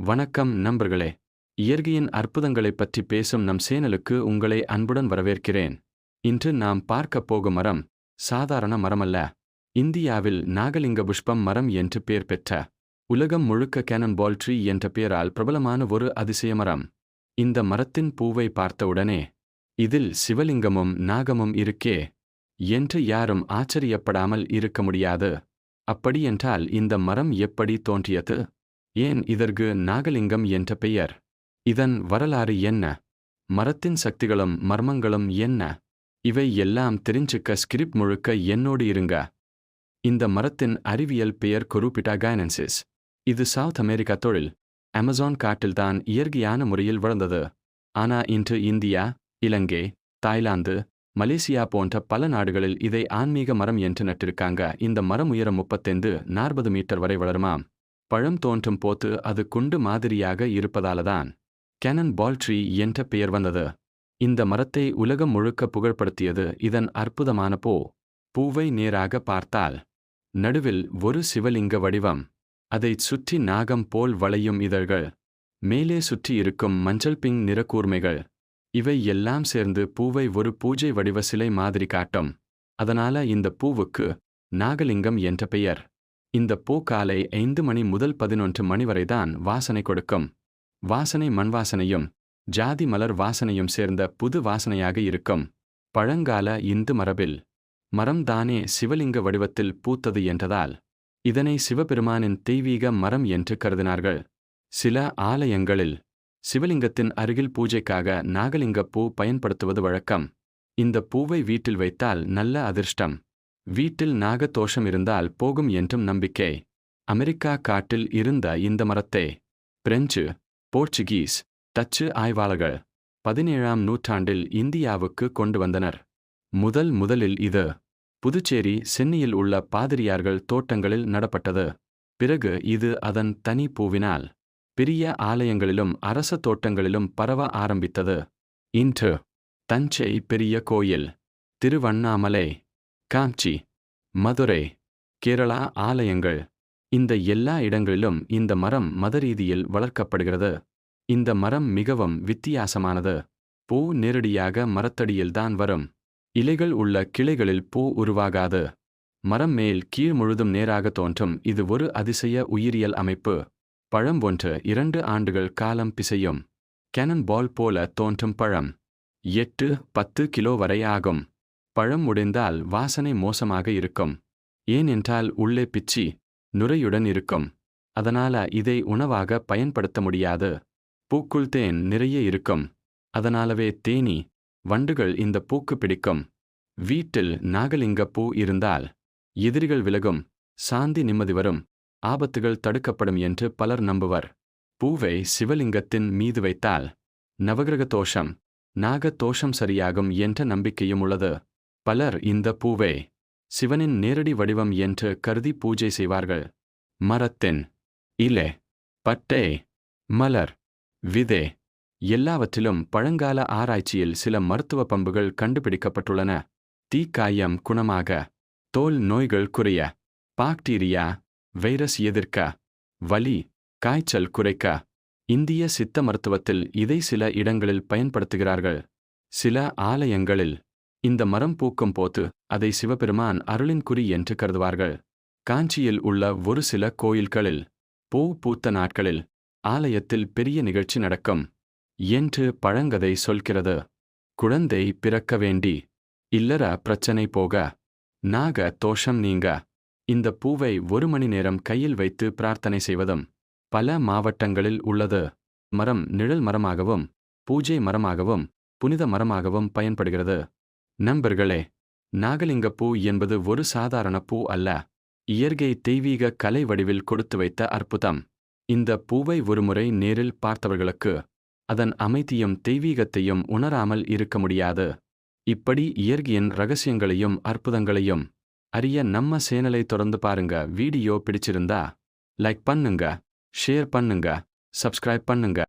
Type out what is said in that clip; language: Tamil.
வணக்கம் நண்பர்களே. இயற்கையின் அற்புதங்களைப் பற்றி பேசும் நம் சேனலுக்கு உங்களை அன்புடன் வரவேற்கிறேன். இன்று நாம் பார்க்கப் போகும் மரம் சாதாரண மரமல்ல. இந்தியாவில் நாகலிங்க புஷ்பம் மரம் என்று பெயர் பெற்ற, உலகம் முழுக்க கேனன் பால் ட்ரீ என்ற பெயரால் பிரபலமான ஒரு அதிசய மரம். இந்த மரத்தின் பூவை பார்த்தவுடனே, இதில் சிவலிங்கமும் நாகமும் இருக்கே என்று யாரும் ஆச்சரியப்படாமல் இருக்க முடியாது. அப்படியென்றால் இந்த மரம் எப்படி தோன்றியது? ஏன் இதற்கு நாகலிங்கம் என்ற பெயர்? இதன் வரலாறு என்ன? மரத்தின் சக்திகளும் மர்மங்களும் என்ன? இவை எல்லாம் தெரிஞ்சுக்க ஸ்கிரிப்ட் முழுக்க என்னோடு இருங்க. இந்த மரத்தின் அறிவியல் பெயர் குரூபிட்டா கைனென்சிஸ். இது சவுத் அமெரிக்கா தொழில் அமேசான் காட்டில்தான் இயற்கையான முறையில் வளர்ந்தது. ஆனா இன்று இந்தியா, இலங்கை, தாய்லாந்து, மலேசியா போன்ற பல நாடுகளில் இதை ஆன்மீக மரம் என்று நட்டிருக்காங்க. இந்த மரம் உயரம் 35-40 மீட்டர் வரை வளருமாம். பழம் தோன்றும் போது அது குண்டு மாதிரியாக இருப்பதாலதான் கேனன் பால் ட்ரீ என்ற பெயர் வந்தது. இந்த மரத்தை உலகம் முழுக்க புகழ்படுத்தியது இதன் அற்புதமான பூவை நேராக பார்த்தால் நடுவில் ஒரு சிவலிங்க வடிவம், அதைச் சுற்றி நாகம் போல் வளையும் இதழ்கள், மேலே சுற்றி இருக்கும் மஞ்சள் பிங்க் நிற கூர்மைகள், இவை எல்லாம் சேர்ந்து பூவை ஒரு பூஜை வடிவ சிலை மாதிரி காட்டும். அதனால இந்த பூவுக்கு நாகலிங்கம் என்ற பெயர். இந்த பூ காலை 5 மணி முதல் 11 மணி வரைதான் வாசனை கொடுக்கும். வாசனை மண் வாசனையும் ஜாதி மலர் வாசனையும் சேர்ந்த புது வாசனையாக இருக்கும். பழங்கால இந்து மரபில் மரம் தானே சிவலிங்க வடிவத்தில் பூத்தது என்றதால் இதனை சிவபெருமானின் தெய்வீக மரம் என்று கருதினார்கள். சில ஆலயங்களில் சிவலிங்கத்தின் அருகில் பூஜைக்காக நாகலிங்க பூ பயன்படுத்துவது வழக்கம். இந்த பூவை வீட்டில் வைத்தால் நல்ல அதிர்ஷ்டம், வீட்டில் நாகதோஷம் இருந்தால் போகும் என்றும் நம்பிக்கை. அமெரிக்கா காட்டில் இருந்த இந்த மரத்தை பிரெஞ்சு, போர்ச்சுகீஸ், டச்சு ஆய்வாளர்கள் 17ஆம் நூற்றாண்டில் இந்தியாவுக்கு கொண்டு வந்தனர். முதலில் இது புதுச்சேரி, சென்னையில் உள்ள பாதிரியார்கள் தோட்டங்களில் நடப்பட்டது. பிறகு இது அதன் தனி பூவினால் பெரிய ஆலயங்களிலும் அரச தோட்டங்களிலும் பரவ ஆரம்பித்தது. இன்று தஞ்சை பெரிய கோயில், திருவண்ணாமலை, காஞ்சி, மதுரை, கேரளா ஆலயங்கள், இந்த எல்லா இடங்களிலும் இந்த மரம் மத ரீதியில் வளர்க்கப்படுகிறது. இந்த மரம் மிகவும் வித்தியாசமானது. பூ நேரடியாக மரத்தடியில்தான் வரும். இலைகள் உள்ள கிளைகளில் பூ உருவாகாது. மரம் மேல் கீழ் முழுதும் நேராக தோன்றும். இது ஒரு அதிசய உயிரியல் அமைப்பு. பழம் 1-2 ஆண்டுகள் காலம் பிசையும். கேனன் பால் போல தோன்றும் பழம் 8-10 கிலோ வரை ஆகும். பழம் உடைந்தால் வாசனை மோசமாக இருக்கும். ஏனென்றால் உள்ளே பிச்சி நுரையுடன் இருக்கும். அதனால இதை உணவாக பயன்படுத்த முடியாது. பூக்குள் தேன் நிறைய இருக்கும். அதனாலவே தேனீ, வண்டுகள் இந்த பூக்கு பிடிக்கும். வீட்டில் நாகலிங்க பூ இருந்தால் எதிரிகள் விலகும், சாந்தி நிம்மதி வரும், ஆபத்துகள் தடுக்கப்படும் என்று பலர் நம்புவர். பூவை சிவலிங்கத்தின் மீது வைத்தால் நவகிரக தோஷம், நாக தோஷம் சரியாகும் என்ற நம்பிக்கையும் உள்ளது. பலர் இந்த பூவை சிவனின் நேரடி வடிவம் என்று கருதி பூஜை செய்வார்கள். மரத்தின் இலை, பட்டை, மலர், விதை எல்லாவற்றிலும் பழங்கால ஆராய்ச்சியில் சில மருத்துவ பண்புகள் கண்டுபிடிக்கப்பட்டுள்ளன. தீக்காயம் குணமாக, தோல் நோய்கள் குறைய, பாக்டீரியா, வைரஸ் எதிர்க்க, வலி, காய்ச்சல் குறைக்க. இந்திய சித்த மருத்துவத்தில் இதை சில இடங்களில் பயன்படுத்துகிறார்கள். சில ஆலயங்களில் இந்த மரம் பூக்கும் போது அதை சிவபெருமான் அருளின் குறி என்று கருதுவார்கள். காஞ்சியில் உள்ள ஒரு சில கோயில்களில் பூ பூத்த நாட்களில் ஆலயத்தில் பெரிய நிகழ்ச்சி நடக்கும் என்று பழங்கதை சொல்கிறது. குழந்தை பிறக்க வேண்டி, இல்லற பிரச்சனை போக, நாக தோஷம் நீங்க இந்த பூவை 1 மணி நேரம் கையில் வைத்து பிரார்த்தனை செய்வதும் பல மாவட்டங்களில் உள்ளது. மரம் நிழல் மரமாகவும், பூஜை மரமாகவும், புனித மரமாகவும் பயன்படுகிறது. நண்பர்களே, நாகலிங்க பூ என்பது ஒரு சாதாரண பூ அல்ல. இயற்கை தெய்வீக கலை வடிவில் கொடுத்து வைத்த அற்புதம். இந்த பூவை ஒருமுறை நேரில் பார்த்தவர்களுக்கு அதன் அமைதியும் தெய்வீகத்தையும் உணராமல் இருக்க முடியாது. இப்படி இயற்கையின் ரகசியங்களையும் அற்புதங்களையும் அறிய நம்ம சேனலை தொடர்ந்து பாருங்க. வீடியோ பிடிச்சிருந்தா லைக் பண்ணுங்க, ஷேர் பண்ணுங்க, சப்ஸ்கிரைப் பண்ணுங்க.